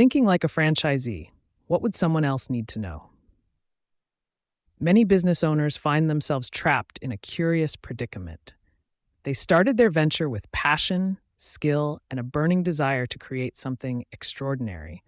Thinking like a franchisee, what would someone else need to know? Many business owners find themselves trapped in a curious predicament. They started their venture with passion, skill, and a burning desire to create something extraordinary,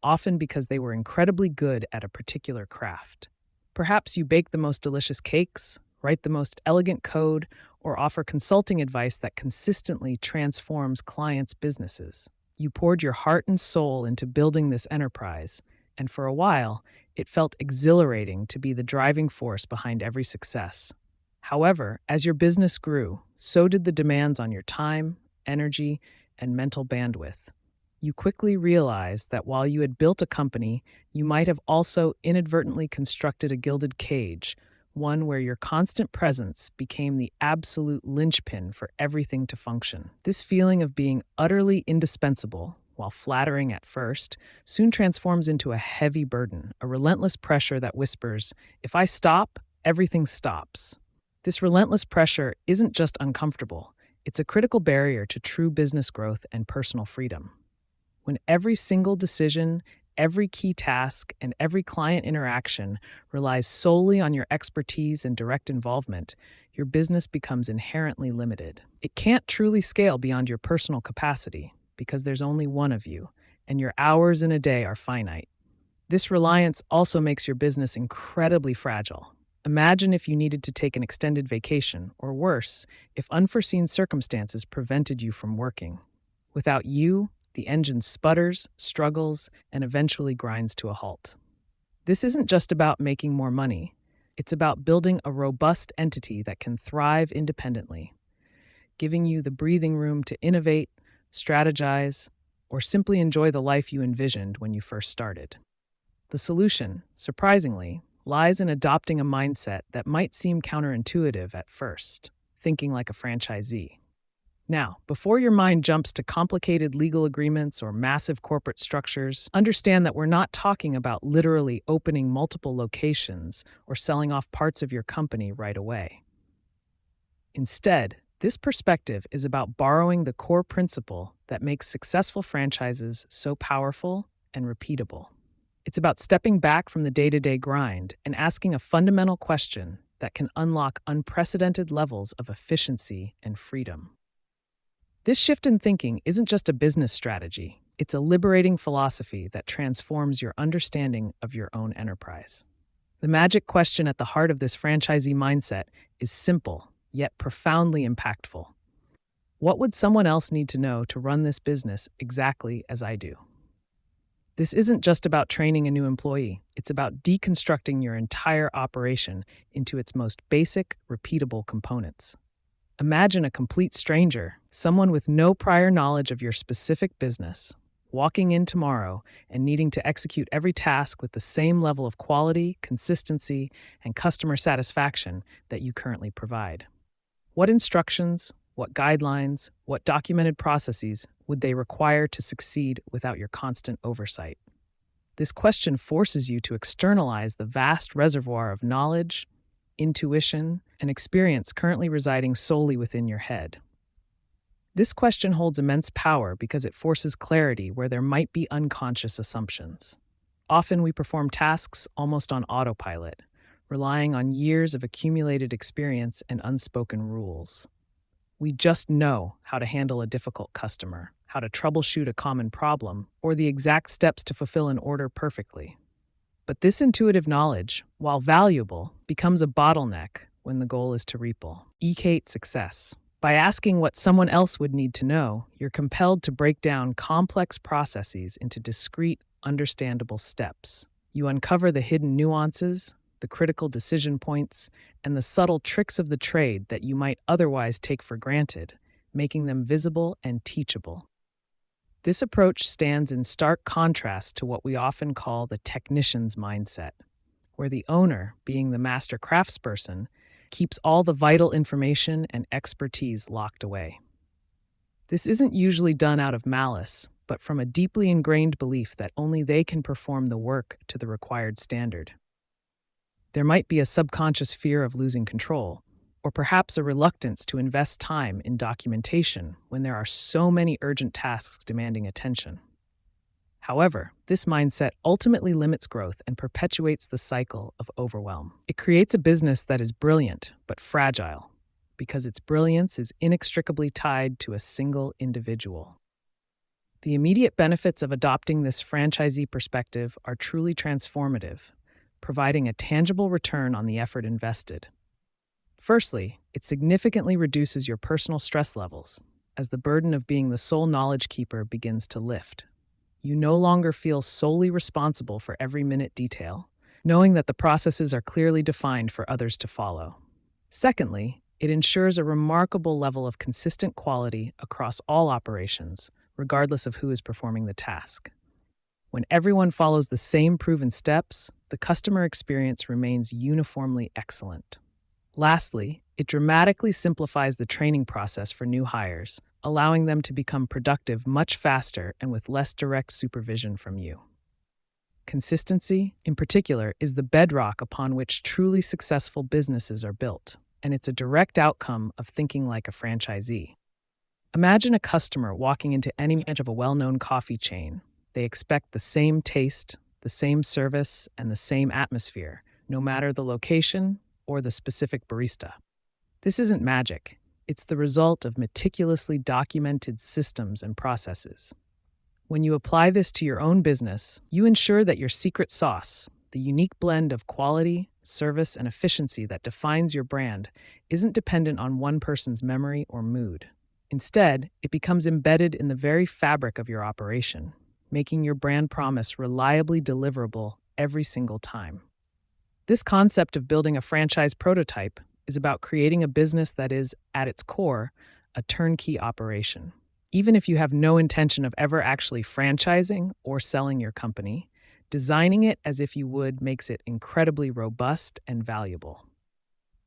often because they were incredibly good at a particular craft. Perhaps you bake the most delicious cakes, write the most elegant code, or offer consulting advice that consistently transforms clients' businesses. You poured your heart and soul into building this enterprise, and for a while, it felt exhilarating to be the driving force behind every success. However, as your business grew, so did the demands on your time, energy, and mental bandwidth. You quickly realized that while you had built a company, you might have also inadvertently constructed a gilded cage, one where your constant presence became the absolute linchpin for everything to function. This feeling of being utterly indispensable, while flattering at first, soon transforms into a heavy burden, a relentless pressure that whispers, "If I stop, everything stops." This relentless pressure isn't just uncomfortable, it's a critical barrier to true business growth and personal freedom. When every single decision, every key task, and every client interaction relies solely on your expertise and direct involvement, your business becomes inherently limited. It can't truly scale beyond your personal capacity because there's only one of you, and your hours in a day are finite. This reliance also makes your business incredibly fragile. Imagine if you needed to take an extended vacation, or worse, if unforeseen circumstances prevented you from working. Without you, the engine sputters, struggles, and eventually grinds to a halt. This isn't just about making more money. It's about building a robust entity that can thrive independently, giving you the breathing room to innovate, strategize, or simply enjoy the life you envisioned when you first started. The solution, surprisingly, lies in adopting a mindset that might seem counterintuitive at first, thinking like a franchisee. Now, before your mind jumps to complicated legal agreements or massive corporate structures, understand that we're not talking about literally opening multiple locations or selling off parts of your company right away. Instead, this perspective is about borrowing the core principle that makes successful franchises so powerful and repeatable. It's about stepping back from the day-to-day grind and asking a fundamental question that can unlock unprecedented levels of efficiency and freedom. This shift in thinking isn't just a business strategy, it's a liberating philosophy that transforms your understanding of your own enterprise. The magic question at the heart of this franchisee mindset is simple, yet profoundly impactful. What would someone else need to know to run this business exactly as I do? This isn't just about training a new employee, it's about deconstructing your entire operation into its most basic, repeatable components. Imagine a complete stranger, someone with no prior knowledge of your specific business, walking in tomorrow and needing to execute every task with the same level of quality, consistency, and customer satisfaction that you currently provide. What instructions, what guidelines, what documented processes would they require to succeed without your constant oversight? This question forces you to externalize the vast reservoir of knowledge, intuition, and experience currently residing solely within your head. This question holds immense power because it forces clarity where there might be unconscious assumptions. Often we perform tasks almost on autopilot, relying on years of accumulated experience and unspoken rules. We just know how to handle a difficult customer, how to troubleshoot a common problem, or the exact steps to fulfill an order perfectly. But this intuitive knowledge, while valuable, becomes a bottleneck when the goal is to replicate success. By asking what someone else would need to know, you're compelled to break down complex processes into discrete, understandable steps. You uncover the hidden nuances, the critical decision points, and the subtle tricks of the trade that you might otherwise take for granted, making them visible and teachable. This approach stands in stark contrast to what we often call the technician's mindset, where the owner, being the master craftsperson, keeps all the vital information and expertise locked away. This isn't usually done out of malice, but from a deeply ingrained belief that only they can perform the work to the required standard. There might be a subconscious fear of losing control, or perhaps a reluctance to invest time in documentation when there are so many urgent tasks demanding attention. However, this mindset ultimately limits growth and perpetuates the cycle of overwhelm. It creates a business that is brilliant but fragile because its brilliance is inextricably tied to a single individual. The immediate benefits of adopting this franchisee perspective are truly transformative, providing a tangible return on the effort invested. Firstly, it significantly reduces your personal stress levels as the burden of being the sole knowledge keeper begins to lift. You no longer feel solely responsible for every minute detail, knowing that the processes are clearly defined for others to follow. Secondly, it ensures a remarkable level of consistent quality across all operations, regardless of who is performing the task. When everyone follows the same proven steps, the customer experience remains uniformly excellent. Lastly, it dramatically simplifies the training process for new hires, allowing them to become productive much faster and with less direct supervision from you. Consistency, in particular, is the bedrock upon which truly successful businesses are built, and it's a direct outcome of thinking like a franchisee. Imagine a customer walking into any branch of a well-known coffee chain. They expect the same taste, the same service, and the same atmosphere, no matter the location or the specific barista. This isn't magic. It's the result of meticulously documented systems and processes. When you apply this to your own business, you ensure that your secret sauce, the unique blend of quality, service, and efficiency that defines your brand, isn't dependent on one person's memory or mood. Instead, it becomes embedded in the very fabric of your operation, making your brand promise reliably deliverable every single time. This concept of building a franchise prototype is about creating a business that is, at its core, a turnkey operation. Even if you have no intention of ever actually franchising or selling your company, designing it as if you would makes it incredibly robust and valuable.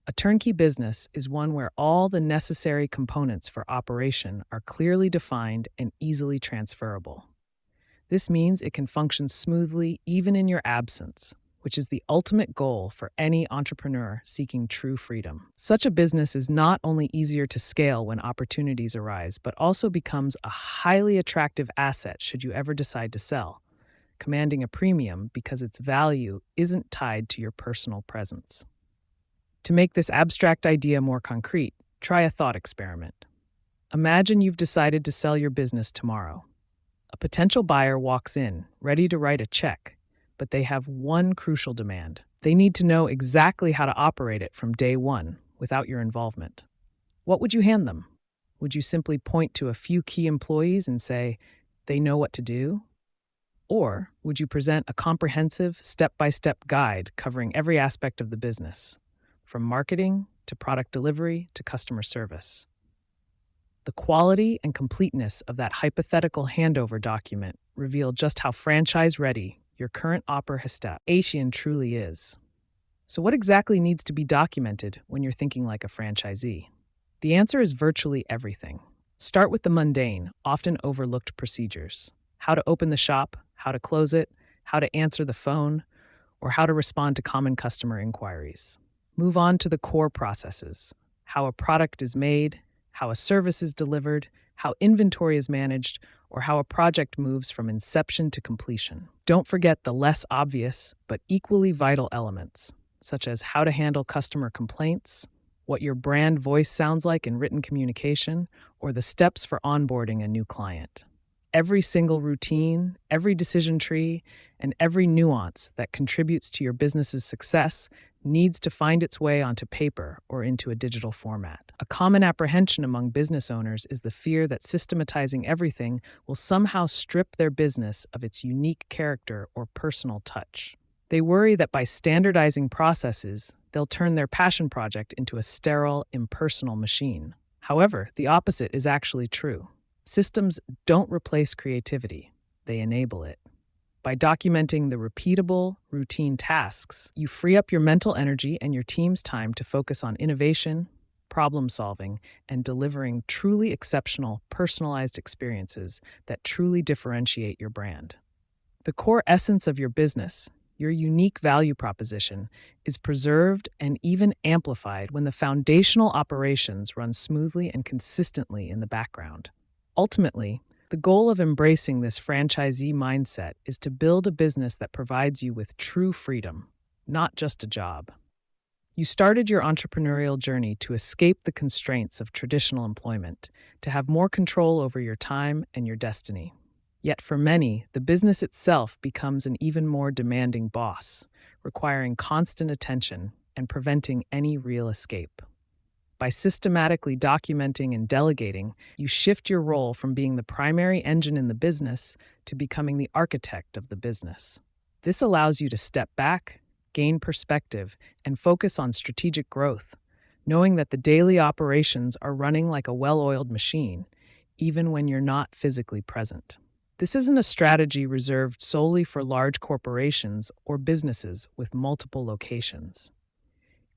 A turnkey business is one where all the necessary components for operation are clearly defined and easily transferable. This means it can function smoothly even in your absence, which is the ultimate goal for any entrepreneur seeking true freedom. Such a business is not only easier to scale when opportunities arise, but also becomes a highly attractive asset should you ever decide to sell, commanding a premium because its value isn't tied to your personal presence. To make this abstract idea more concrete, try a thought experiment. Imagine you've decided to sell your business tomorrow. A potential buyer walks in, ready to write a check, but they have one crucial demand. They need to know exactly how to operate it from day one without your involvement. What would you hand them? Would you simply point to a few key employees and say, they know what to do? Or would you present a comprehensive, step-by-step guide covering every aspect of the business, from marketing to product delivery to customer service? The quality and completeness of that hypothetical handover document reveal just how franchise-ready your current operation truly is. So what exactly needs to be documented when you're thinking like a franchisee? The answer is virtually everything. Start with the mundane, often overlooked procedures. How to open the shop, how to close it, how to answer the phone, or how to respond to common customer inquiries. Move on to the core processes: how a product is made, how a service is delivered, how inventory is managed, or how a project moves from inception to completion. Don't forget the less obvious but equally vital elements, such as how to handle customer complaints, what your brand voice sounds like in written communication, or the steps for onboarding a new client. Every single routine, every decision tree, and every nuance that contributes to your business's success needs to find its way onto paper or into a digital format. A common apprehension among business owners is the fear that systematizing everything will somehow strip their business of its unique character or personal touch. They worry that by standardizing processes, they'll turn their passion project into a sterile, impersonal machine. However, the opposite is actually true. Systems don't replace creativity, they enable it. By documenting the repeatable, routine tasks, you free up your mental energy and your team's time to focus on innovation, problem solving, and delivering truly exceptional, personalized experiences that truly differentiate your brand. The core essence of your business, your unique value proposition, is preserved and even amplified when the foundational operations run smoothly and consistently in the background. Ultimately, The goal of embracing this franchisee mindset is to build a business that provides you with true freedom, not just a job. You started your entrepreneurial journey to escape the constraints of traditional employment, to have more control over your time and your destiny. Yet for many, the business itself becomes an even more demanding boss, requiring constant attention and preventing any real escape. By systematically documenting and delegating, you shift your role from being the primary engine in the business to becoming the architect of the business. This allows you to step back, gain perspective, and focus on strategic growth, knowing that the daily operations are running like a well-oiled machine, even when you're not physically present. This isn't a strategy reserved solely for large corporations or businesses with multiple locations.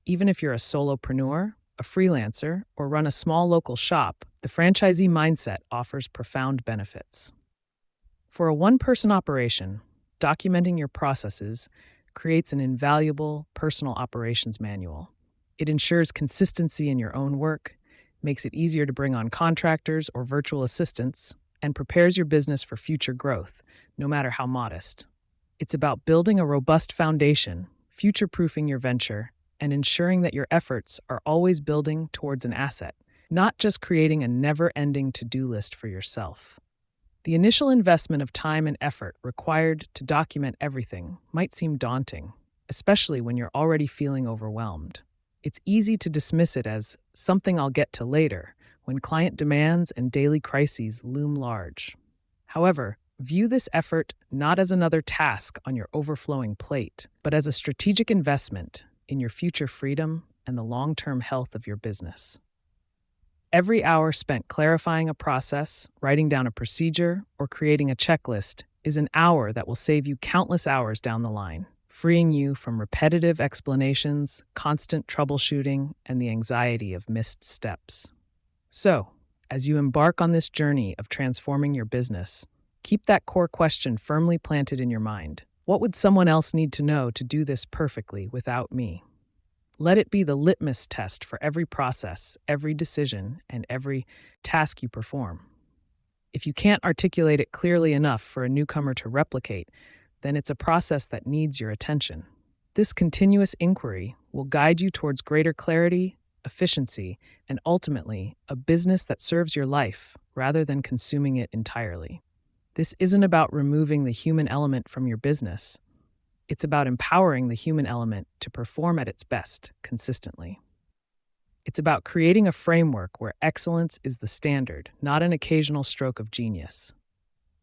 Even if you're a solopreneur, a freelancer, or run a small local shop, the franchisee mindset offers profound benefits. For a one-person operation, documenting your processes creates an invaluable personal operations manual. It ensures consistency in your own work, makes it easier to bring on contractors or virtual assistants, and prepares your business for future growth, no matter how modest. It's about building a robust foundation, future-proofing your venture, and ensuring that your efforts are always building towards an asset, not just creating a never-ending to-do list for yourself. The initial investment of time and effort required to document everything might seem daunting, especially when you're already feeling overwhelmed. It's easy to dismiss it as something I'll get to later when client demands and daily crises loom large. However, view this effort not as another task on your overflowing plate, but as a strategic investment in your future freedom and the long-term health of your business. Every hour spent clarifying a process, writing down a procedure, or creating a checklist is an hour that will save you countless hours down the line, freeing you from repetitive explanations, constant troubleshooting, and the anxiety of missed steps. So, as you embark on this journey of transforming your business, keep that core question firmly planted in your mind. What would someone else need to know to do this perfectly without me? Let it be the litmus test for every process, every decision, and every task you perform. If you can't articulate it clearly enough for a newcomer to replicate, then it's a process that needs your attention. This continuous inquiry will guide you towards greater clarity, efficiency, and ultimately, a business that serves your life rather than consuming it entirely. This isn't about removing the human element from your business. It's about empowering the human element to perform at its best consistently. It's about creating a framework where excellence is the standard, not an occasional stroke of genius.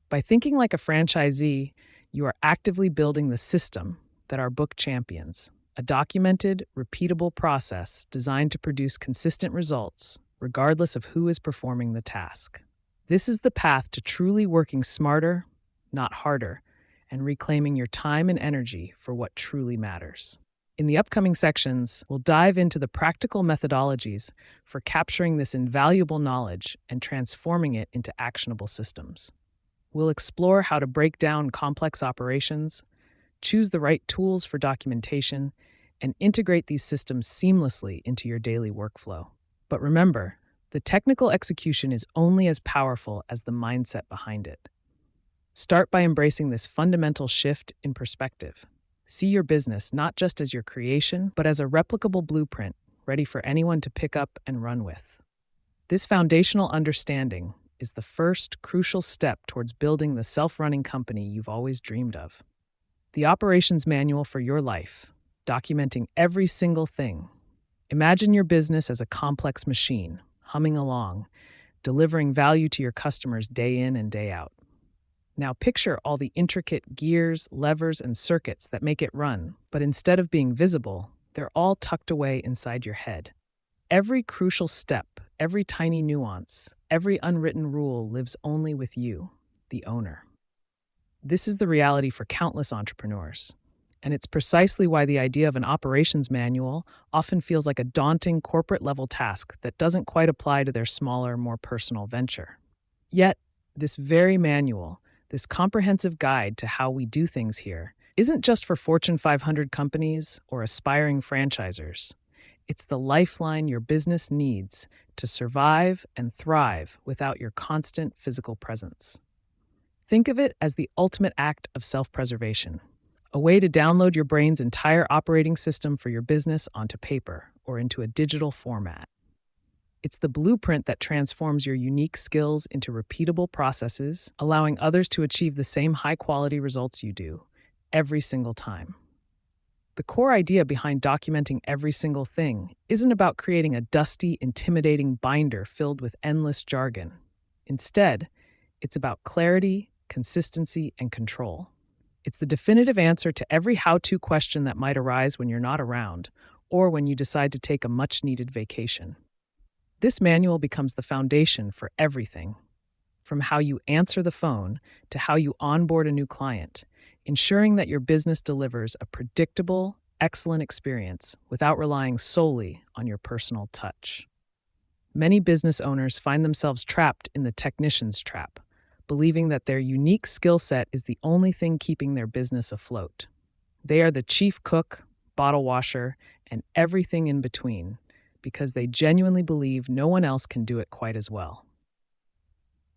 By thinking like a franchisee, you are actively building the system that our book champions, a documented, repeatable process designed to produce consistent results, regardless of who is performing the task. This is the path to truly working smarter, not harder, and reclaiming your time and energy for what truly matters. In the upcoming sections, we'll dive into the practical methodologies for capturing this invaluable knowledge and transforming it into actionable systems. We'll explore how to break down complex operations, choose the right tools for documentation, and integrate these systems seamlessly into your daily workflow. But remember, the technical execution is only as powerful as the mindset behind it. Start by embracing this fundamental shift in perspective. See your business not just as your creation, but as a replicable blueprint ready for anyone to pick up and run with. This foundational understanding is the first crucial step towards building the self-running company you've always dreamed of. The operations manual for your life, documenting every single thing. Imagine your business as a complex machine, humming along, delivering value to your customers day in and day out. Now picture all the intricate gears, levers, and circuits that make it run, but instead of being visible, they're all tucked away inside your head. Every crucial step, every tiny nuance, every unwritten rule lives only with you, the owner. This is the reality for countless entrepreneurs, and it's precisely why the idea of an operations manual often feels like a daunting corporate-level task that doesn't quite apply to their smaller, more personal venture. Yet, this very manual, this comprehensive guide to how we do things here, isn't just for Fortune 500 companies or aspiring franchisors. It's the lifeline your business needs to survive and thrive without your constant physical presence. Think of it as the ultimate act of self-preservation, a way to download your brain's entire operating system for your business onto paper or into a digital format. It's the blueprint that transforms your unique skills into repeatable processes, allowing others to achieve the same high-quality results you do every single time. The core idea behind documenting every single thing isn't about creating a dusty, intimidating binder filled with endless jargon. Instead, it's about clarity, consistency, and control. It's the definitive answer to every how-to question that might arise when you're not around or when you decide to take a much-needed vacation. This manual becomes the foundation for everything, from how you answer the phone to how you onboard a new client, ensuring that your business delivers a predictable, excellent experience without relying solely on your personal touch. Many business owners find themselves trapped in the technician's trap, believing that their unique skill set is the only thing keeping their business afloat. They are the chief cook, bottle washer, and everything in between, because they genuinely believe no one else can do it quite as well.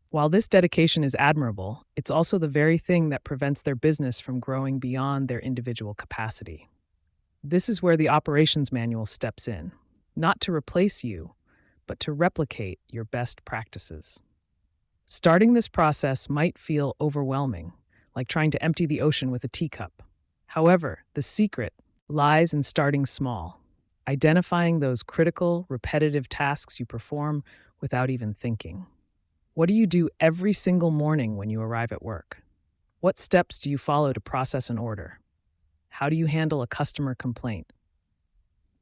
While this dedication is admirable, it's also the very thing that prevents their business from growing beyond their individual capacity. This is where the operations manual steps in, not to replace you, but to replicate your best practices. Starting this process might feel overwhelming, like trying to empty the ocean with a teacup. However, the secret lies in starting small, identifying those critical, repetitive tasks you perform without even thinking. What do you do every single morning when you arrive at work? What steps do you follow to process an order? How do you handle a customer complaint?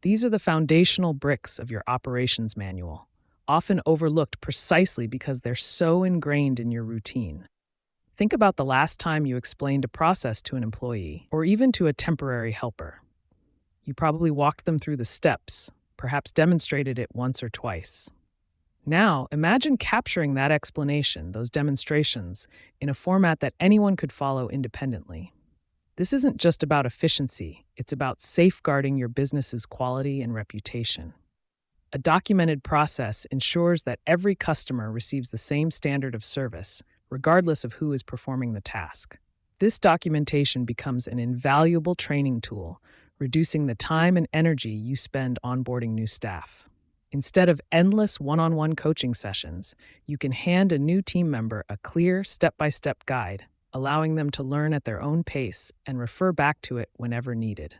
These are the foundational bricks of your operations manual, often overlooked precisely because they're so ingrained in your routine. Think about the last time you explained a process to an employee, or even to a temporary helper. You probably walked them through the steps, perhaps demonstrated it once or twice. Now, imagine capturing that explanation, those demonstrations, in a format that anyone could follow independently. This isn't just about efficiency, it's about safeguarding your business's quality and reputation. A documented process ensures that every customer receives the same standard of service, regardless of who is performing the task. This documentation becomes an invaluable training tool, reducing the time and energy you spend onboarding new staff. Instead of endless one-on-one coaching sessions, you can hand a new team member a clear, step-by-step guide, allowing them to learn at their own pace and refer back to it whenever needed.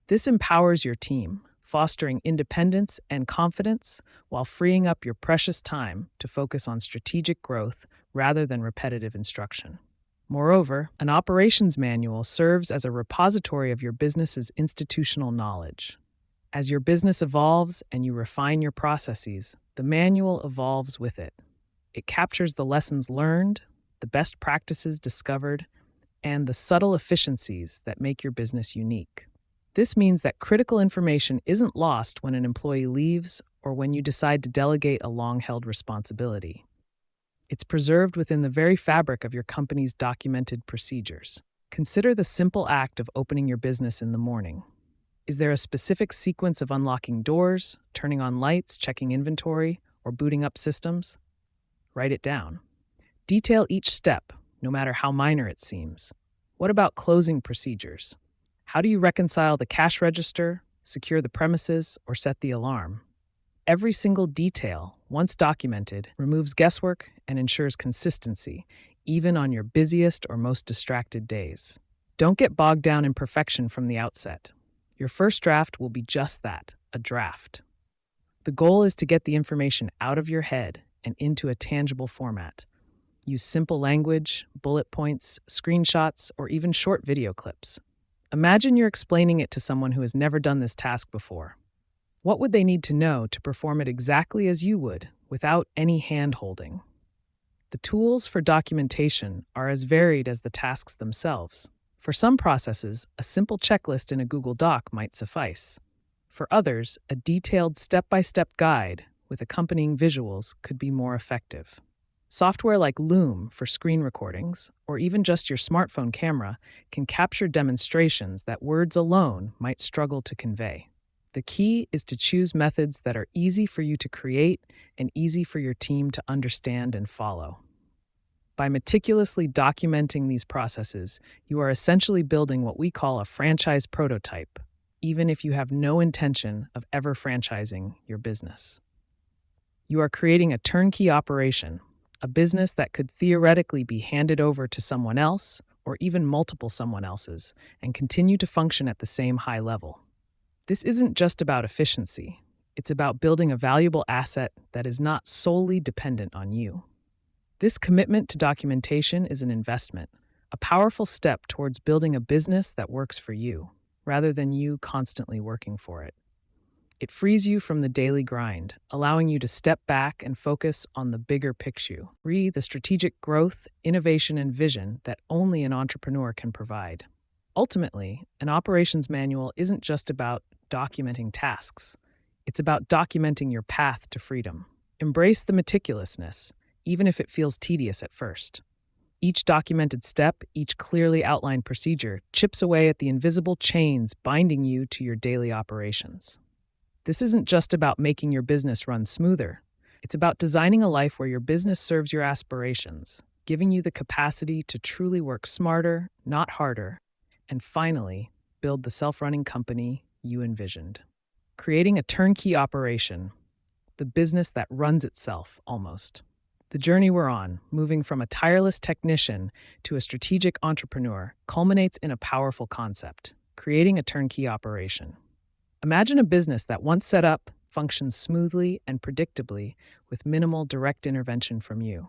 This empowers your team, fostering independence and confidence while freeing up your precious time to focus on strategic growth rather than repetitive instruction. Moreover, an operations manual serves as a repository of your business's institutional knowledge. As your business evolves and you refine your processes, the manual evolves with it. It captures the lessons learned, the best practices discovered, and the subtle efficiencies that make your business unique. This means that critical information isn't lost when an employee leaves or when you decide to delegate a long-held responsibility. It's preserved within the very fabric of your company's documented procedures. Consider the simple act of opening your business in the morning. Is there a specific sequence of unlocking doors, turning on lights, checking inventory, or booting up systems? Write it down. Detail each step, no matter how minor it seems. What about closing procedures? How do you reconcile the cash register, secure the premises, or set the alarm? Every single detail, once documented, removes guesswork and ensures consistency, even on your busiest or most distracted days. Don't get bogged down in perfection from the outset. Your first draft will be just that, a draft. The goal is to get the information out of your head and into a tangible format. Use simple language, bullet points, screenshots, or even short video clips. Imagine you're explaining it to someone who has never done this task before. What would they need to know to perform it exactly as you would, without any hand-holding? The tools for documentation are as varied as the tasks themselves. For some processes, a simple checklist in a Google Doc might suffice. For others, a detailed step-by-step guide with accompanying visuals could be more effective. Software like Loom for screen recordings, or even just your smartphone camera, can capture demonstrations that words alone might struggle to convey. The key is to choose methods that are easy for you to create and easy for your team to understand and follow. By meticulously documenting these processes, you are essentially building what we call a franchise prototype, even if you have no intention of ever franchising your business. You are creating a turnkey operation, a business that could theoretically be handed over to someone else or even multiple someone else's and continue to function at the same high level. This isn't just about efficiency. It's about building a valuable asset that is not solely dependent on you. This commitment to documentation is an investment, a powerful step towards building a business that works for you, rather than you constantly working for it. It frees you from the daily grind, allowing you to step back and focus on the bigger picture, the strategic growth, innovation, and vision that only an entrepreneur can provide. Ultimately, an operations manual isn't just about documenting tasks. It's about documenting your path to freedom. Embrace the meticulousness, even if it feels tedious at first. Each documented step, each clearly outlined procedure, chips away at the invisible chains binding you to your daily operations. This isn't just about making your business run smoother. It's about designing a life where your business serves your aspirations, giving you the capacity to truly work smarter, not harder, and finally, build the self-running company you envisioned. Creating a turnkey operation, the business that runs itself, almost. The journey we're on, moving from a tireless technician to a strategic entrepreneur, culminates in a powerful concept: creating a turnkey operation. Imagine a business that, once set up, functions smoothly and predictably with minimal direct intervention from you.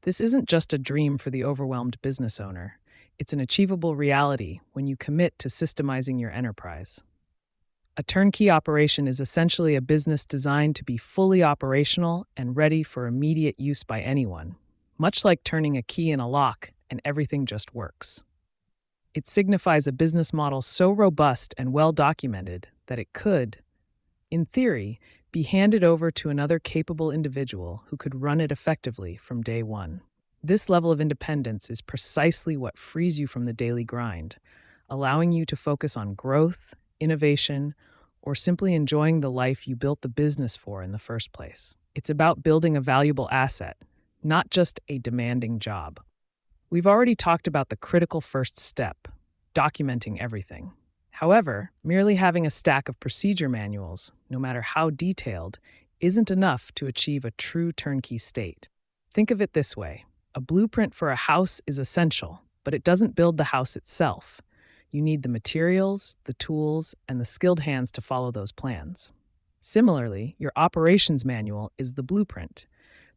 This isn't just a dream for the overwhelmed business owner. It's an achievable reality when you commit to systemizing your enterprise. A turnkey operation is essentially a business designed to be fully operational and ready for immediate use by anyone, much like turning a key in a lock and everything just works. It signifies a business model so robust and well documented that it could, in theory, be handed over to another capable individual who could run it effectively from day one. This level of independence is precisely what frees you from the daily grind, allowing you to focus on growth, innovation, or simply enjoying the life you built the business for in the first place. It's about building a valuable asset, not just a demanding job. We've already talked about the critical first step, documenting everything. However, merely having a stack of procedure manuals, no matter how detailed, isn't enough to achieve a true turnkey state. Think of it this way: a blueprint for a house is essential, but it doesn't build the house itself. You need the materials, the tools, and the skilled hands to follow those plans. Similarly, your operations manual is the blueprint,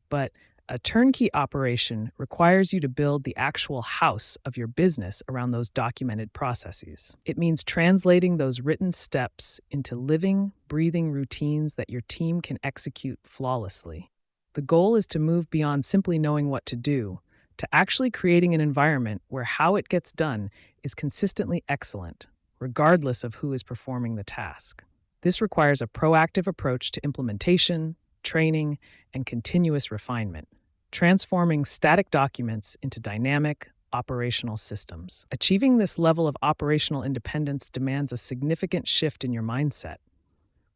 but a turnkey operation requires you to build the actual house of your business around those documented processes. It means translating those written steps into living, breathing routines that your team can execute flawlessly. The goal is to move beyond simply knowing what to do to actually creating an environment where how it gets done is consistently excellent, regardless of who is performing the task. This requires a proactive approach to implementation, training, and continuous refinement, transforming static documents into dynamic, operational systems. Achieving this level of operational independence demands a significant shift in your mindset.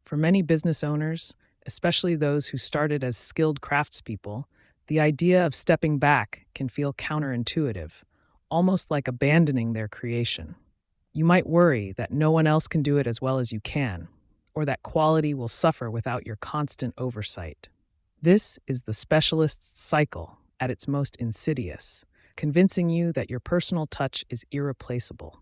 For many business owners, especially those who started as skilled craftspeople, the idea of stepping back can feel counterintuitive, almost like abandoning their creation. You might worry that no one else can do it as well as you can, or that quality will suffer without your constant oversight. This is the specialist's cycle at its most insidious, convincing you that your personal touch is irreplaceable.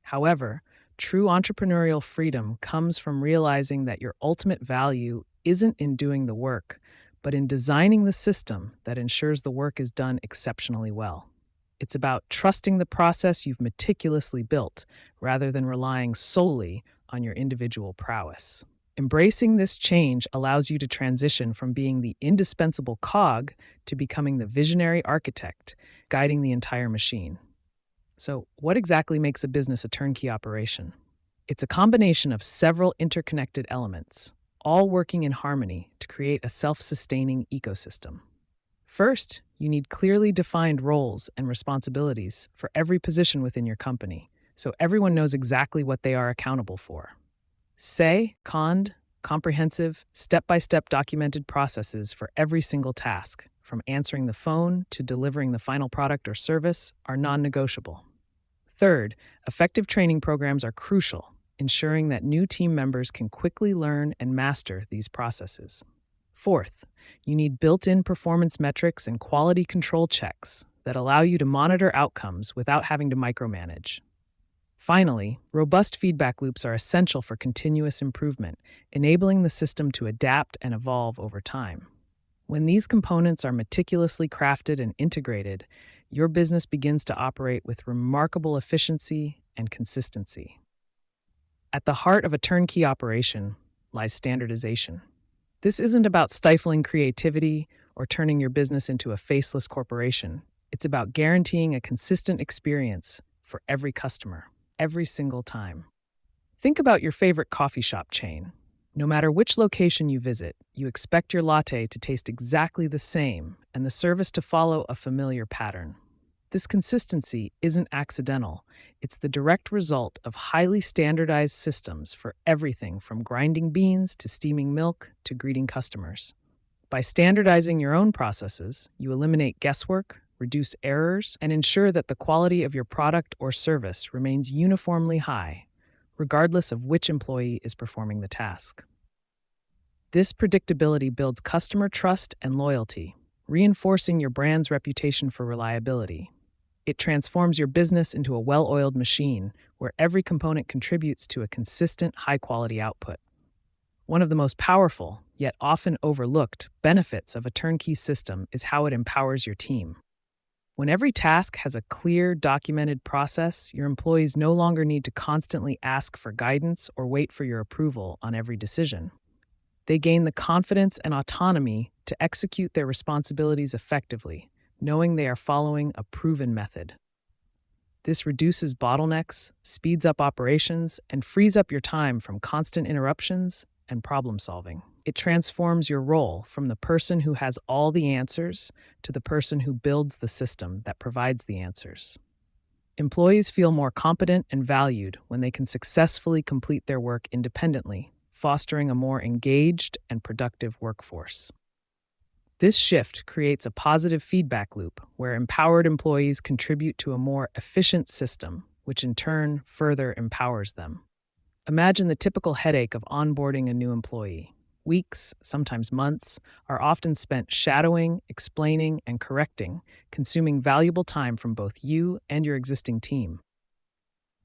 However, true entrepreneurial freedom comes from realizing that your ultimate value isn't in doing the work, but in designing the system that ensures the work is done exceptionally well. It's about trusting the process you've meticulously built, rather than relying solely on your individual prowess. Embracing this change allows you to transition from being the indispensable cog to becoming the visionary architect, guiding the entire machine. So, what exactly makes a business a turnkey operation? It's a combination of several interconnected elements, all working in harmony to create a self-sustaining ecosystem. First, you need clearly defined roles and responsibilities for every position within your company, so everyone knows exactly what they are accountable for. Comprehensive, step-by-step documented processes for every single task, from answering the phone to delivering the final product or service, are non-negotiable. Third, effective training programs are crucial, ensuring that new team members can quickly learn and master these processes. Fourth, you need built-in performance metrics and quality control checks that allow you to monitor outcomes without having to micromanage. Finally, robust feedback loops are essential for continuous improvement, enabling the system to adapt and evolve over time. When these components are meticulously crafted and integrated, your business begins to operate with remarkable efficiency and consistency. At the heart of a turnkey operation lies standardization. This isn't about stifling creativity or turning your business into a faceless corporation. It's about guaranteeing a consistent experience for every customer, every single time. Think about your favorite coffee shop chain. No matter which location you visit, you expect your latte to taste exactly the same and the service to follow a familiar pattern. This consistency isn't accidental. It's the direct result of highly standardized systems for everything from grinding beans to steaming milk to greeting customers. By standardizing your own processes, you eliminate guesswork, reduce errors, and ensure that the quality of your product or service remains uniformly high, regardless of which employee is performing the task. This predictability builds customer trust and loyalty, reinforcing your brand's reputation for reliability. It transforms your business into a well-oiled machine where every component contributes to a consistent, high-quality output. One of the most powerful, yet often overlooked, benefits of a turnkey system is how it empowers your team. When every task has a clear, documented process, your employees no longer need to constantly ask for guidance or wait for your approval on every decision. They gain the confidence and autonomy to execute their responsibilities effectively, knowing they are following a proven method. This reduces bottlenecks, speeds up operations, and frees up your time from constant interruptions and problem solving. It transforms your role from the person who has all the answers to the person who builds the system that provides the answers. Employees feel more competent and valued when they can successfully complete their work independently, fostering a more engaged and productive workforce. This shift creates a positive feedback loop where empowered employees contribute to a more efficient system, which in turn further empowers them. Imagine the typical headache of onboarding a new employee. Weeks, sometimes months, are often spent shadowing, explaining, and correcting, consuming valuable time from both you and your existing team.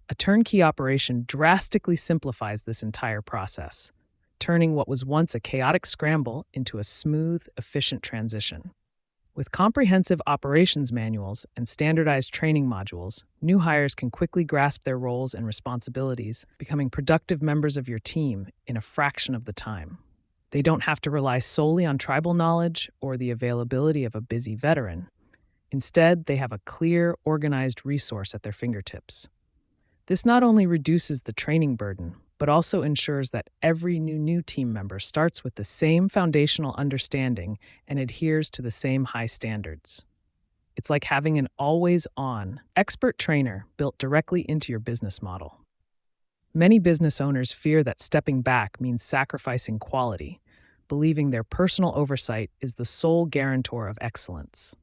A turnkey operation drastically simplifies this entire process, turning what was once a chaotic scramble into a smooth, efficient transition. With comprehensive operations manuals and standardized training modules, new hires can quickly grasp their roles and responsibilities, becoming productive members of your team in a fraction of the time. They don't have to rely solely on tribal knowledge or the availability of a busy veteran. Instead, they have a clear, organized resource at their fingertips. This not only reduces the training burden, but also ensures that every new team member starts with the same foundational understanding and adheres to the same high standards. It's like having an always-on, expert trainer built directly into your business model. Many business owners fear that stepping back means sacrificing quality, believing their personal oversight is the sole guarantor of excellence.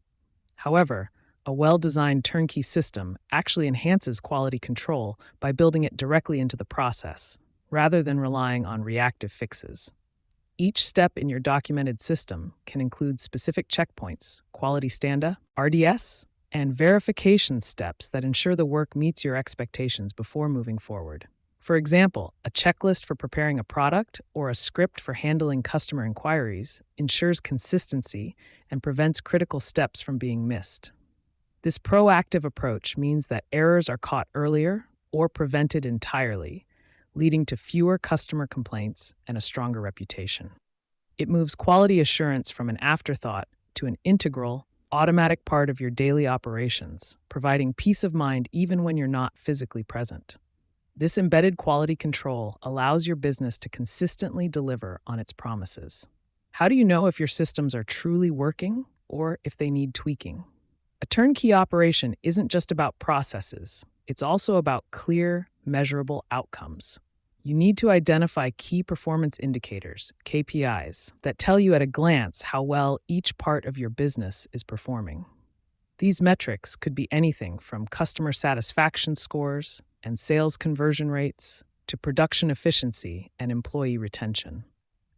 However, a well-designed turnkey system actually enhances quality control by building it directly into the process, rather than relying on reactive fixes. Each step in your documented system can include specific checkpoints, quality standard, RDS, and verification steps that ensure the work meets your expectations before moving forward. For example, a checklist for preparing a product or a script for handling customer inquiries ensures consistency and prevents critical steps from being missed. This proactive approach means that errors are caught earlier or prevented entirely, leading to fewer customer complaints and a stronger reputation. It moves quality assurance from an afterthought to an integral, automatic part of your daily operations, providing peace of mind even when you're not physically present. This embedded quality control allows your business to consistently deliver on its promises. How do you know if your systems are truly working or if they need tweaking? A turnkey operation isn't just about processes. It's also about clear, measurable outcomes. You need to identify key performance indicators, KPIs, that tell you at a glance how well each part of your business is performing. These metrics could be anything from customer satisfaction scores and sales conversion rates to production efficiency and employee retention.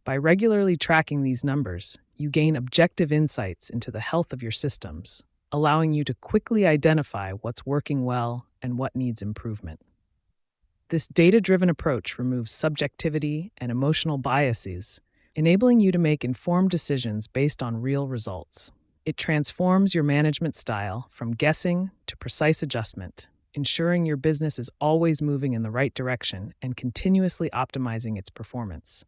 By regularly tracking these numbers, you gain objective insights into the health of your systems, allowing you to quickly identify what's working well and what needs improvement. This data-driven approach removes subjectivity and emotional biases, enabling you to make informed decisions based on real results. It transforms your management style from guessing to precise adjustment, ensuring your business is always moving in the right direction and continuously optimizing its performance.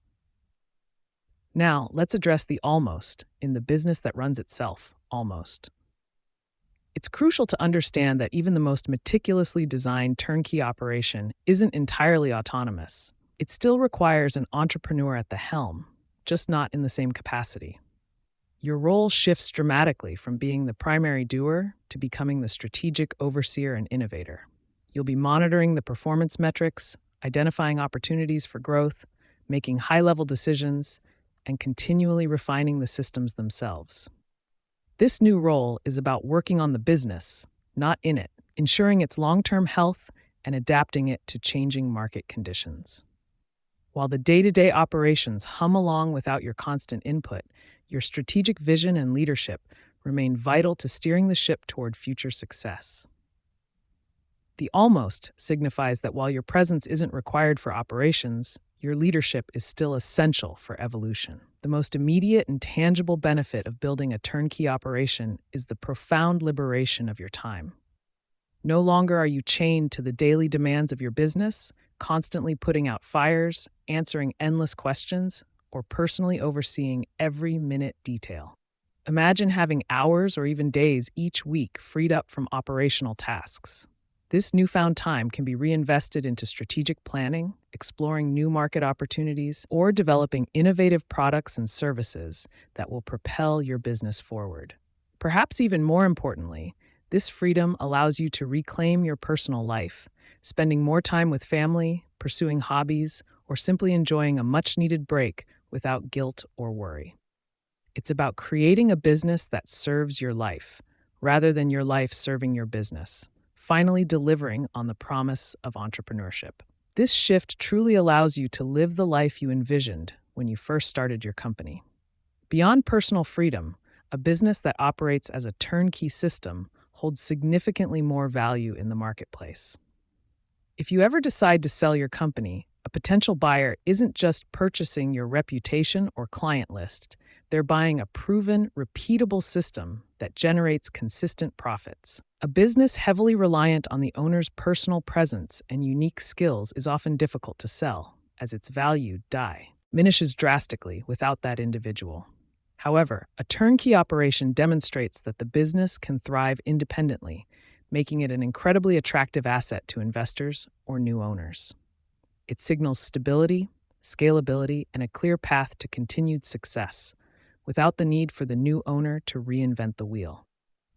Now, let's address the almost in the business that runs itself, almost. It's crucial to understand that even the most meticulously designed turnkey operation isn't entirely autonomous. It still requires an entrepreneur at the helm, just not in the same capacity. Your role shifts dramatically from being the primary doer to becoming the strategic overseer and innovator. You'll be monitoring the performance metrics, identifying opportunities for growth, making high-level decisions, and continually refining the systems themselves. This new role is about working on the business, not in it, ensuring its long-term health and adapting it to changing market conditions. While the day-to-day operations hum along without your constant input, your strategic vision and leadership remain vital to steering the ship toward future success. The almost signifies that while your presence isn't required for operations, your leadership is still essential for evolution. The most immediate and tangible benefit of building a turnkey operation is the profound liberation of your time. No longer are you chained to the daily demands of your business, constantly putting out fires, answering endless questions, or personally overseeing every minute detail. Imagine having hours or even days each week freed up from operational tasks. This newfound time can be reinvested into strategic planning, exploring new market opportunities, or developing innovative products and services that will propel your business forward. Perhaps even more importantly, this freedom allows you to reclaim your personal life, spending more time with family, pursuing hobbies, or simply enjoying a much-needed break without guilt or worry. It's about creating a business that serves your life, rather than your life serving your business, finally delivering on the promise of entrepreneurship. This shift truly allows you to live the life you envisioned when you first started your company. Beyond personal freedom, a business that operates as a turnkey system holds significantly more value in the marketplace. If you ever decide to sell your company, a potential buyer isn't just purchasing your reputation or client list, they're buying a proven, repeatable system that generates consistent profits. A business heavily reliant on the owner's personal presence and unique skills is often difficult to sell, as its value diminishes drastically without that individual. However, a turnkey operation demonstrates that the business can thrive independently, making it an incredibly attractive asset to investors or new owners. It signals stability, scalability, and a clear path to continued success, without the need for the new owner to reinvent the wheel.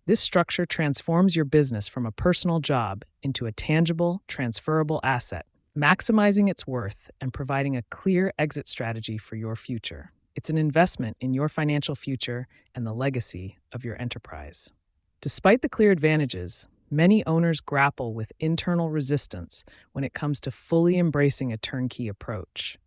This structure transforms your business from a personal job into a tangible, transferable asset, maximizing its worth and providing a clear exit strategy for your future. It's an investment in your financial future and the legacy of your enterprise. Despite the clear advantages, many owners grapple with internal resistance when it comes to fully embracing a turnkey approach.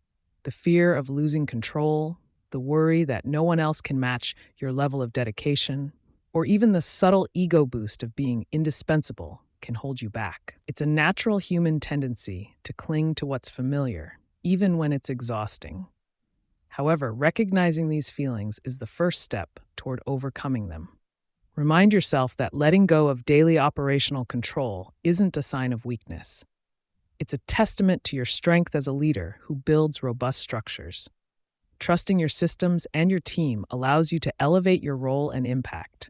The fear of losing control, the worry that no one else can match your level of dedication, or even the subtle ego boost of being indispensable can hold you back. It's a natural human tendency to cling to what's familiar, even when it's exhausting. However, recognizing these feelings is the first step toward overcoming them. Remind yourself that letting go of daily operational control isn't a sign of weakness. It's a testament to your strength as a leader who builds robust structures. Trusting your systems and your team allows you to elevate your role and impact,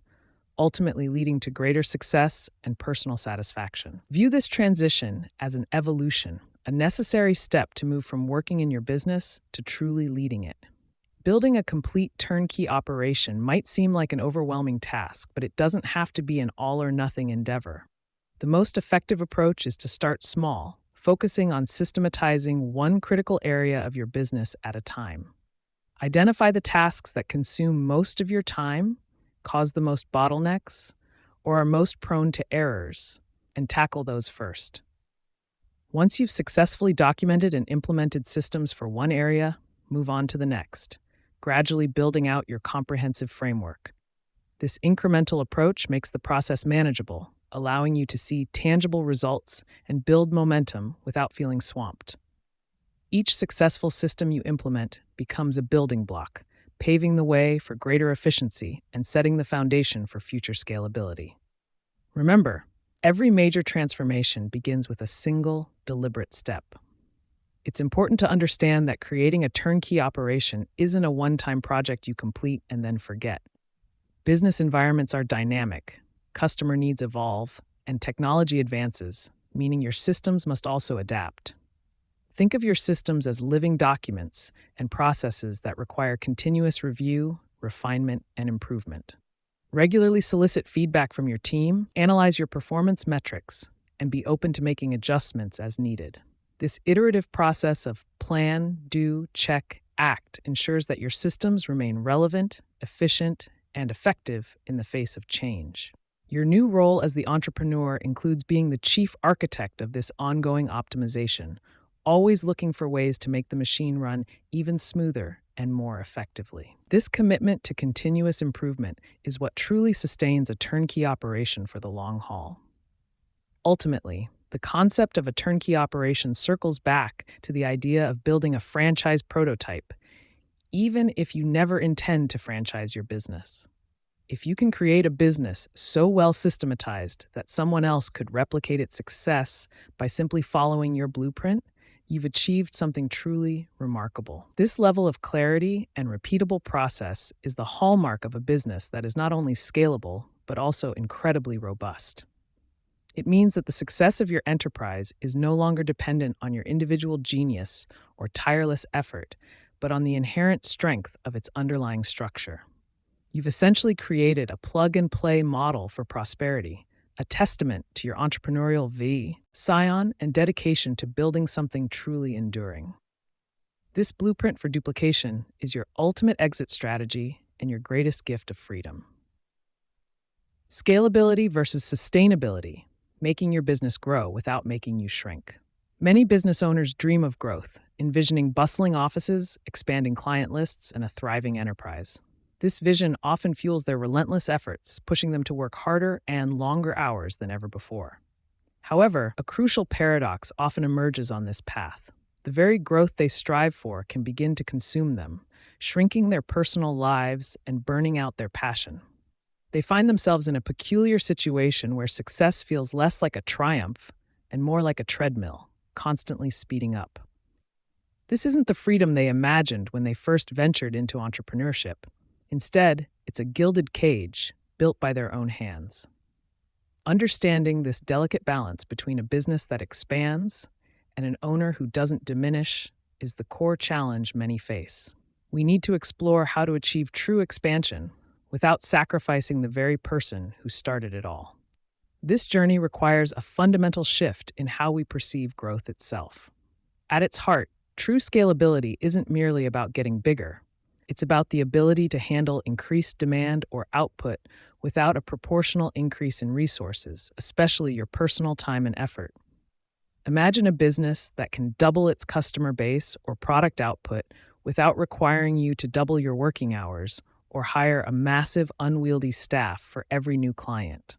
ultimately leading to greater success and personal satisfaction. View this transition as an evolution, a necessary step to move from working in your business to truly leading it. Building a complete turnkey operation might seem like an overwhelming task, but it doesn't have to be an all-or-nothing endeavor. The most effective approach is to start small, focusing on systematizing one critical area of your business at a time. Identify the tasks that consume most of your time, cause the most bottlenecks, or are most prone to errors, and tackle those first. Once you've successfully documented and implemented systems for one area, move on to the next, gradually building out your comprehensive framework. This incremental approach makes the process manageable, allowing you to see tangible results and build momentum without feeling swamped. Each successful system you implement becomes a building block, paving the way for greater efficiency and setting the foundation for future scalability. Remember, every major transformation begins with a single, deliberate step. It's important to understand that creating a turnkey operation isn't a one-time project you complete and then forget. Business environments are dynamic, customer needs evolve, and technology advances, meaning your systems must also adapt. Think of your systems as living documents and processes that require continuous review, refinement, and improvement. Regularly solicit feedback from your team, analyze your performance metrics, and be open to making adjustments as needed. This iterative process of plan, do, check, act ensures that your systems remain relevant, efficient, and effective in the face of change. Your new role as the entrepreneur includes being the chief architect of this ongoing optimization, always looking for ways to make the machine run even smoother and more effectively. This commitment to continuous improvement is what truly sustains a turnkey operation for the long haul. Ultimately, the concept of a turnkey operation circles back to the idea of building a franchise prototype, even if you never intend to franchise your business. If you can create a business so well systematized that someone else could replicate its success by simply following your blueprint, you've achieved something truly remarkable. This level of clarity and repeatable process is the hallmark of a business that is not only scalable, but also incredibly robust. It means that the success of your enterprise is no longer dependent on your individual genius or tireless effort, but on the inherent strength of its underlying structure. You've essentially created a plug-and-play model for prosperity, a testament to your entrepreneurial scion and dedication to building something truly enduring. This blueprint for duplication is your ultimate exit strategy and your greatest gift of freedom. Scalability versus sustainability, making your business grow without making you shrink. Many business owners dream of growth, envisioning bustling offices, expanding client lists, and a thriving enterprise. This vision often fuels their relentless efforts, pushing them to work harder and longer hours than ever before. However, a crucial paradox often emerges on this path. The very growth they strive for can begin to consume them, shrinking their personal lives and burning out their passion. They find themselves in a peculiar situation where success feels less like a triumph and more like a treadmill, constantly speeding up. This isn't the freedom they imagined when they first ventured into entrepreneurship. Instead, it's a gilded cage built by their own hands. Understanding this delicate balance between a business that expands and an owner who doesn't diminish is the core challenge many face. We need to explore how to achieve true expansion without sacrificing the very person who started it all. This journey requires a fundamental shift in how we perceive growth itself. At its heart, true scalability isn't merely about getting bigger. It's about the ability to handle increased demand or output without a proportional increase in resources, especially your personal time and effort. Imagine a business that can double its customer base or product output without requiring you to double your working hours or hire a massive, unwieldy staff for every new client.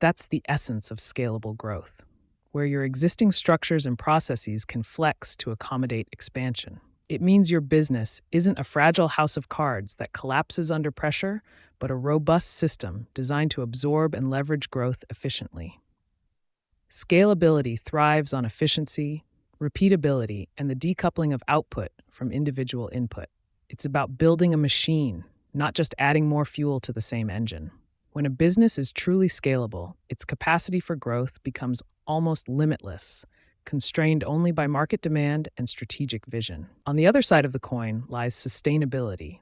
That's the essence of scalable growth, where your existing structures and processes can flex to accommodate expansion. It means your business isn't a fragile house of cards that collapses under pressure, but a robust system designed to absorb and leverage growth efficiently. Scalability thrives on efficiency, repeatability, and the decoupling of output from individual input. It's about building a machine, not just adding more fuel to the same engine. When a business is truly scalable, its capacity for growth becomes almost limitless, constrained only by market demand and strategic vision. On the other side of the coin lies sustainability,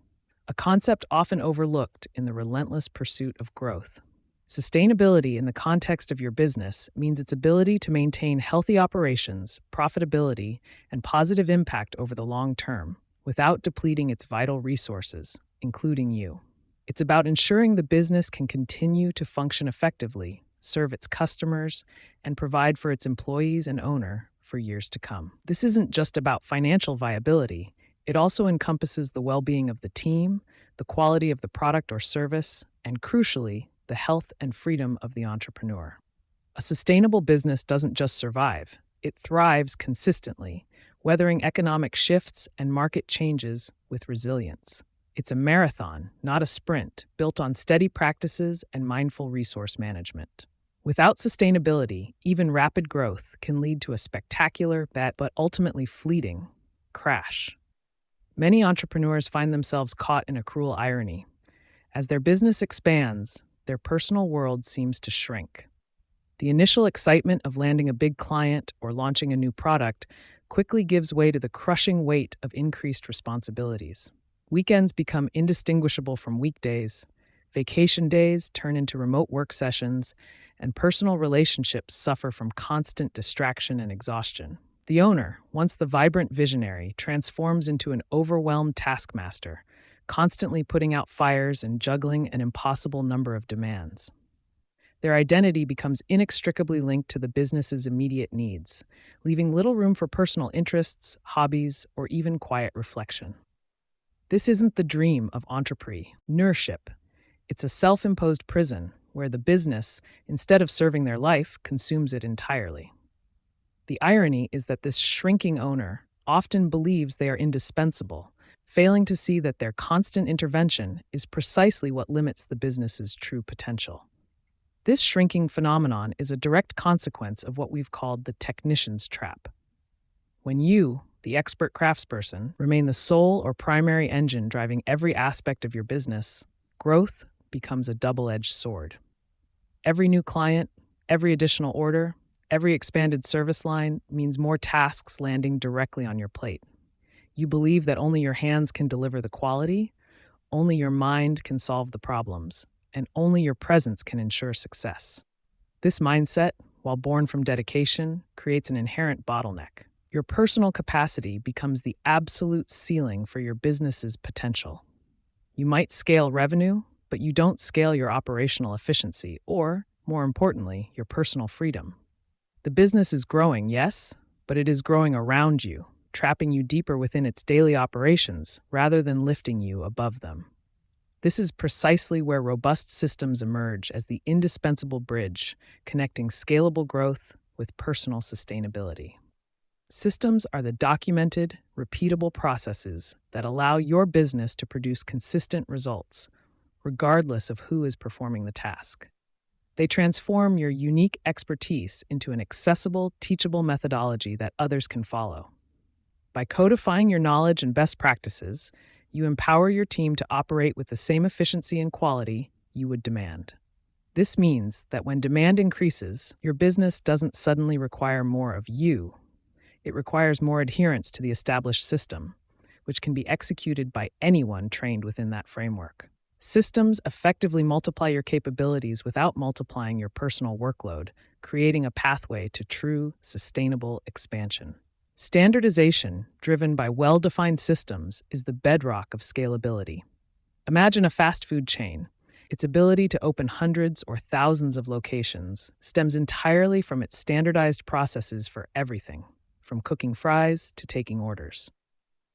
a concept often overlooked in the relentless pursuit of growth. Sustainability in the context of your business means its ability to maintain healthy operations, profitability, and positive impact over the long term without depleting its vital resources, including you. It's about ensuring the business can continue to function effectively, serve its customers, and provide for its employees and owner for years to come. This isn't just about financial viability, it also encompasses the well being of the team, the quality of the product or service, and crucially, the health and freedom of the entrepreneur. A sustainable business doesn't just survive, it thrives consistently, weathering economic shifts and market changes with resilience. It's a marathon, not a sprint, built on steady practices and mindful resource management. Without sustainability, even rapid growth can lead to a spectacular, but ultimately fleeting, crash. Many entrepreneurs find themselves caught in a cruel irony. As their business expands, their personal world seems to shrink. The initial excitement of landing a big client or launching a new product quickly gives way to the crushing weight of increased responsibilities. Weekends become indistinguishable from weekdays, vacation days turn into remote work sessions, and personal relationships suffer from constant distraction and exhaustion. The owner, once the vibrant visionary, transforms into an overwhelmed taskmaster, constantly putting out fires and juggling an impossible number of demands. Their identity becomes inextricably linked to the business's immediate needs, leaving little room for personal interests, hobbies, or even quiet reflection. This isn't the dream of entrepreneurship. It's a self-imposed prison where the business, instead of serving their life, consumes it entirely. The irony is that this shrinking owner often believes they are indispensable, failing to see that their constant intervention is precisely what limits the business's true potential. This shrinking phenomenon is a direct consequence of what we've called the technician's trap. When you, the expert craftsperson, remain the sole or primary engine driving every aspect of your business, growth becomes a double-edged sword. Every new client, every additional order, every expanded service line means more tasks landing directly on your plate. You believe that only your hands can deliver the quality, only your mind can solve the problems, and only your presence can ensure success. This mindset, while born from dedication, creates an inherent bottleneck. Your personal capacity becomes the absolute ceiling for your business's potential. You might scale revenue, but you don't scale your operational efficiency or, more importantly, your personal freedom. The business is growing, yes, but it is growing around you, trapping you deeper within its daily operations rather than lifting you above them. This is precisely where robust systems emerge as the indispensable bridge connecting scalable growth with personal sustainability. Systems are the documented, repeatable processes that allow your business to produce consistent results, regardless of who is performing the task. They transform your unique expertise into an accessible, teachable methodology that others can follow. By codifying your knowledge and best practices, you empower your team to operate with the same efficiency and quality you would demand. This means that when demand increases, your business doesn't suddenly require more of you. It requires more adherence to the established system, which can be executed by anyone trained within that framework. Systems effectively multiply your capabilities without multiplying your personal workload, creating a pathway to true, sustainable expansion. Standardization, driven by well-defined systems, is the bedrock of scalability. Imagine a fast food chain. Its ability to open hundreds or thousands of locations stems entirely from its standardized processes for everything, from cooking fries to taking orders.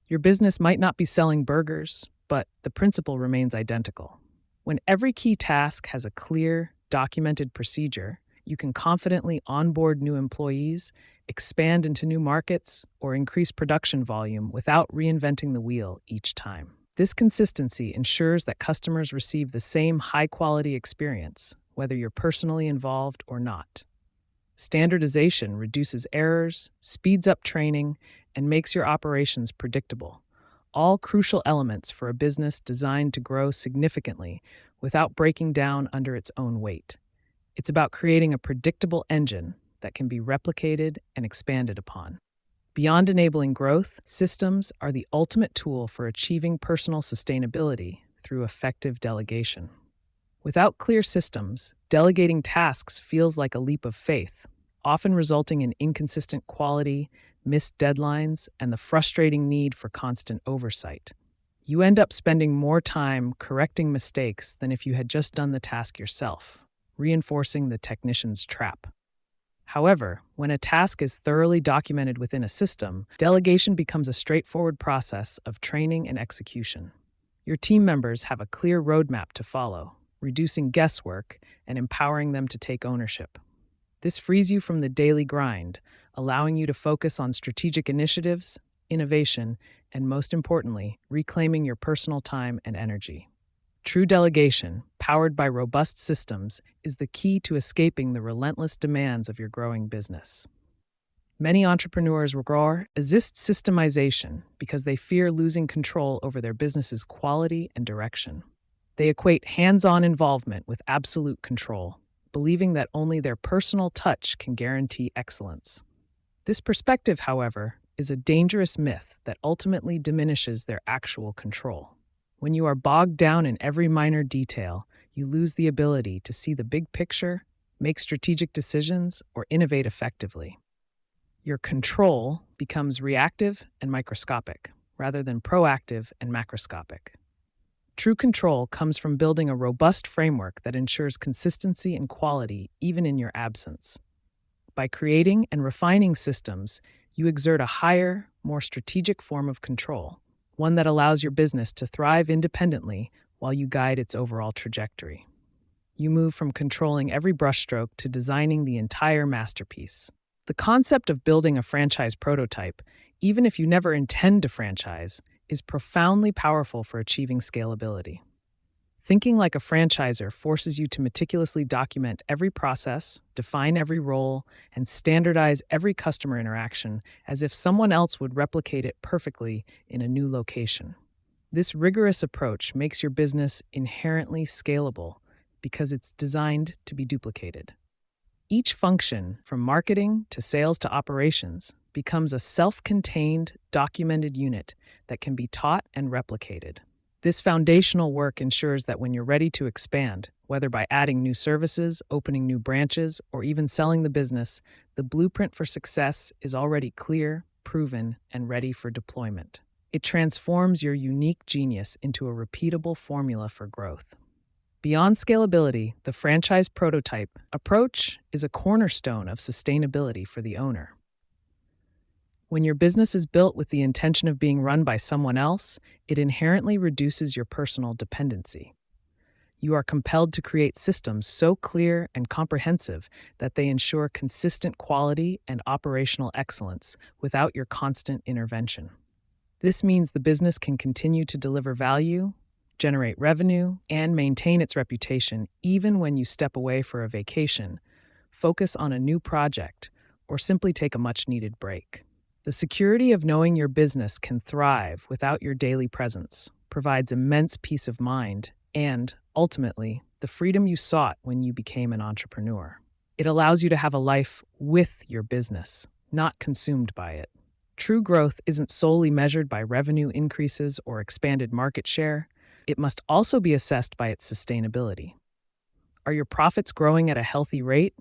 Your business might not be selling burgers, but the principle remains identical. When every key task has a clear, documented procedure, you can confidently onboard new employees, expand into new markets, or increase production volume without reinventing the wheel each time. This consistency ensures that customers receive the same high-quality experience, whether you're personally involved or not. Standardization reduces errors, speeds up training, and makes your operations predictable, all crucial elements for a business designed to grow significantly without breaking down under its own weight. It's about creating a predictable engine that can be replicated and expanded upon. Beyond enabling growth, systems are the ultimate tool for achieving personal sustainability through effective delegation. Without clear systems, delegating tasks feels like a leap of faith, often resulting in inconsistent quality, missed deadlines, and the frustrating need for constant oversight. You end up spending more time correcting mistakes than if you had just done the task yourself, reinforcing the technician's trap. However, when a task is thoroughly documented within a system, delegation becomes a straightforward process of training and execution. Your team members have a clear roadmap to follow, reducing guesswork and empowering them to take ownership. This frees you from the daily grind, allowing you to focus on strategic initiatives, innovation, and most importantly, reclaiming your personal time and energy. True delegation, powered by robust systems, is the key to escaping the relentless demands of your growing business. Many entrepreneurs resist systemization because they fear losing control over their business's quality and direction. They equate hands-on involvement with absolute control, believing that only their personal touch can guarantee excellence. This perspective, however, is a dangerous myth that ultimately diminishes their actual control. When you are bogged down in every minor detail, you lose the ability to see the big picture, make strategic decisions, or innovate effectively. Your control becomes reactive and microscopic, rather than proactive and macroscopic. True control comes from building a robust framework that ensures consistency and quality even in your absence. By creating and refining systems, you exert a higher, more strategic form of control, one that allows your business to thrive independently while you guide its overall trajectory. You move from controlling every brushstroke to designing the entire masterpiece. The concept of building a franchise prototype, even if you never intend to franchise, is profoundly powerful for achieving scalability. Thinking like a franchisor forces you to meticulously document every process, define every role, and standardize every customer interaction as if someone else would replicate it perfectly in a new location. This rigorous approach makes your business inherently scalable because it's designed to be duplicated. Each function, from marketing to sales to operations, becomes a self-contained, documented unit that can be taught and replicated. This foundational work ensures that when you're ready to expand, whether by adding new services, opening new branches, or even selling the business, the blueprint for success is already clear, proven, and ready for deployment. It transforms your unique genius into a repeatable formula for growth. Beyond scalability, the franchise prototype approach is a cornerstone of sustainability for the owner. When your business is built with the intention of being run by someone else, it inherently reduces your personal dependency. You are compelled to create systems so clear and comprehensive that they ensure consistent quality and operational excellence without your constant intervention. This means the business can continue to deliver value, generate revenue, and maintain its reputation even when you step away for a vacation, focus on a new project, or simply take a much-needed break. The security of knowing your business can thrive without your daily presence provides immense peace of mind and, ultimately, the freedom you sought when you became an entrepreneur. It allows you to have a life with your business, not consumed by it. True growth isn't solely measured by revenue increases or expanded market share. It must also be assessed by its sustainability. Are your profits growing at a healthy rate?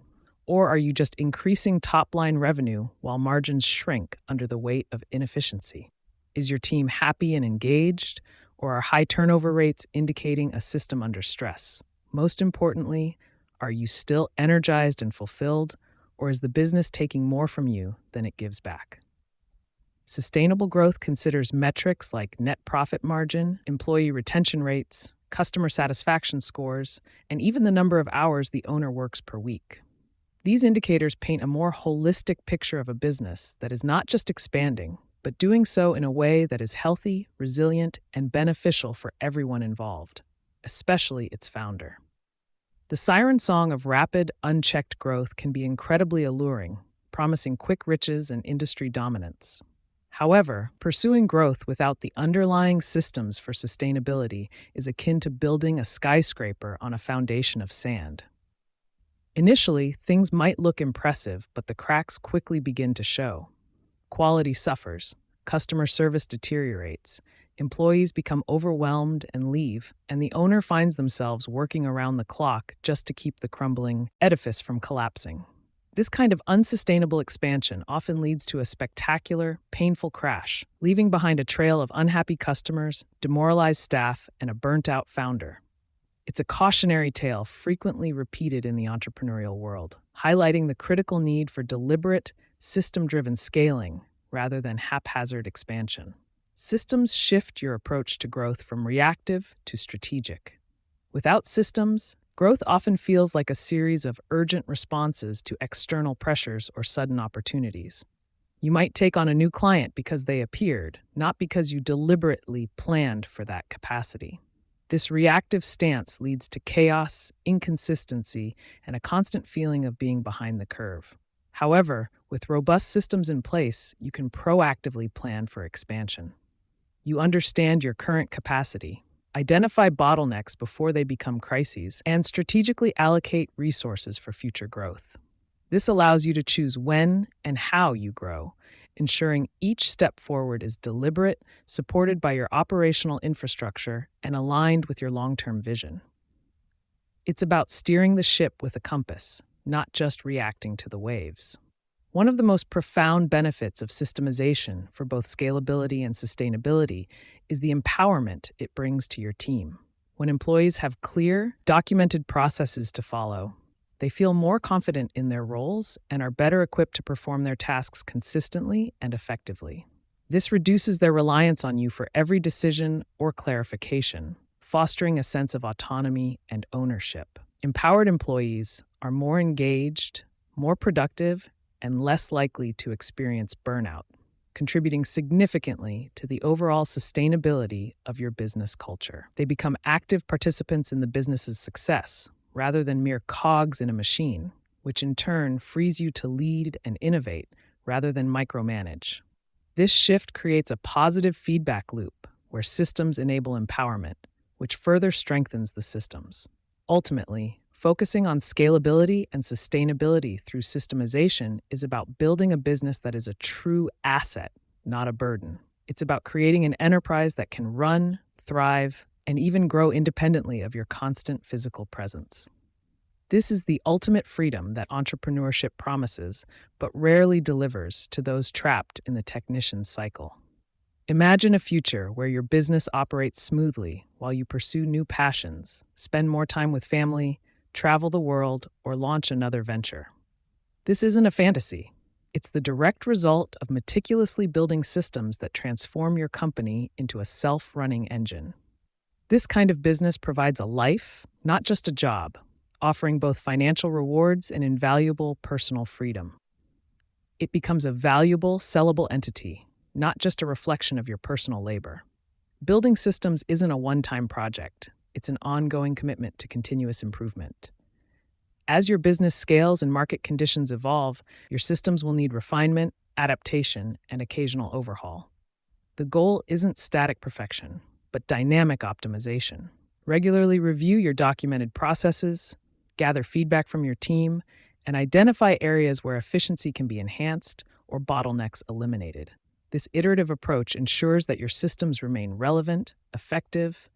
Or are you just increasing top-line revenue while margins shrink under the weight of inefficiency? Is your team happy and engaged, or are high turnover rates indicating a system under stress? Most importantly, are you still energized and fulfilled, or is the business taking more from you than it gives back? Sustainable growth considers metrics like net profit margin, employee retention rates, customer satisfaction scores, and even the number of hours the owner works per week. These indicators paint a more holistic picture of a business that is not just expanding, but doing so in a way that is healthy, resilient, and beneficial for everyone involved, especially its founder. The siren song of rapid, unchecked growth can be incredibly alluring, promising quick riches and industry dominance. However, pursuing growth without the underlying systems for sustainability is akin to building a skyscraper on a foundation of sand. Initially, things might look impressive, but the cracks quickly begin to show. Quality suffers, customer service deteriorates, Employees become overwhelmed and leave, and the owner finds themselves working around the clock just to keep the crumbling edifice from collapsing. This kind of unsustainable expansion often leads to a spectacular, painful crash, leaving behind a trail of unhappy customers, demoralized staff, and a burnt-out founder. It's a cautionary tale frequently repeated in the entrepreneurial world, highlighting the critical need for deliberate, system-driven scaling rather than haphazard expansion. Systems shift your approach to growth from reactive to strategic. Without systems, growth often feels like a series of urgent responses to external pressures or sudden opportunities. You might take on a new client because they appeared, not because you deliberately planned for that capacity. This reactive stance leads to chaos, inconsistency, and a constant feeling of being behind the curve. However, with robust systems in place, you can proactively plan for expansion. You understand your current capacity, identify bottlenecks before they become crises, and strategically allocate resources for future growth. This allows you to choose when and how you grow, ensuring each step forward is deliberate, supported by your operational infrastructure, and aligned with your long-term vision. It's about steering the ship with a compass, not just reacting to the waves. One of the most profound benefits of systemization for both scalability and sustainability is the empowerment it brings to your team. When employees have clear, documented processes to follow, they feel more confident in their roles and are better equipped to perform their tasks consistently and effectively. This reduces their reliance on you for every decision or clarification, fostering a sense of autonomy and ownership. Empowered employees are more engaged, more productive, and less likely to experience burnout, contributing significantly to the overall sustainability of your business culture. They become active participants in the business's success, rather than mere cogs in a machine, which in turn frees you to lead and innovate rather than micromanage. This shift creates a positive feedback loop where systems enable empowerment, which further strengthens the systems. Ultimately, focusing on scalability and sustainability through systemization is about building a business that is a true asset, not a burden. It's about creating an enterprise that can run, thrive, and even grow independently of your constant physical presence. This is the ultimate freedom that entrepreneurship promises, but rarely delivers to those trapped in the technician's cycle. Imagine a future where your business operates smoothly while you pursue new passions, spend more time with family, travel the world, or launch another venture. This isn't a fantasy. It's the direct result of meticulously building systems that transform your company into a self-running engine. This kind of business provides a life, not just a job, offering both financial rewards and invaluable personal freedom. It becomes a valuable, sellable entity, not just a reflection of your personal labor. Building systems isn't a one-time project. It's an ongoing commitment to continuous improvement. As your business scales and market conditions evolve, your systems will need refinement, adaptation, and occasional overhaul. The goal isn't static perfection, but dynamic optimization. Regularly review your documented processes, gather feedback from your team, and identify areas where efficiency can be enhanced or bottlenecks eliminated. This iterative approach ensures that your systems remain relevant, effective,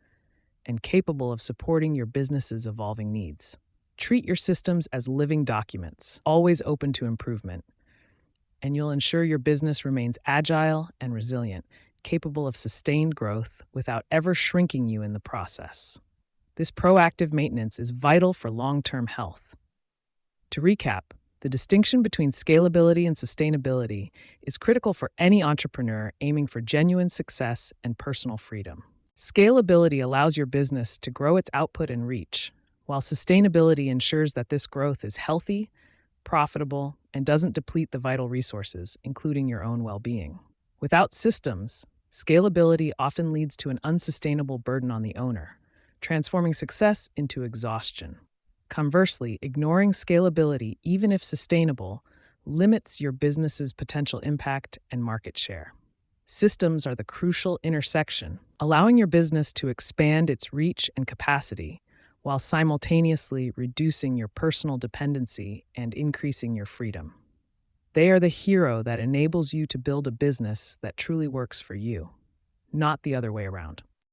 and capable of supporting your business's evolving needs. Treat your systems as living documents, always open to improvement, and you'll ensure your business remains agile and resilient, capable of sustained growth without ever shrinking you in the process. This proactive maintenance is vital for long-term health. To recap, the distinction between scalability and sustainability is critical for any entrepreneur aiming for genuine success and personal freedom. Scalability allows your business to grow its output and reach, while sustainability ensures that this growth is healthy, profitable, and doesn't deplete the vital resources, including your own well-being. Without systems, scalability often leads to an unsustainable burden on the owner, transforming success into exhaustion. Conversely, ignoring scalability, even if sustainable, limits your business's potential impact and market share. Systems are the crucial intersection, allowing your business to expand its reach and capacity while simultaneously reducing your personal dependency and increasing your freedom. They are the hero that enables you to build a business that truly works for you. not the other way around.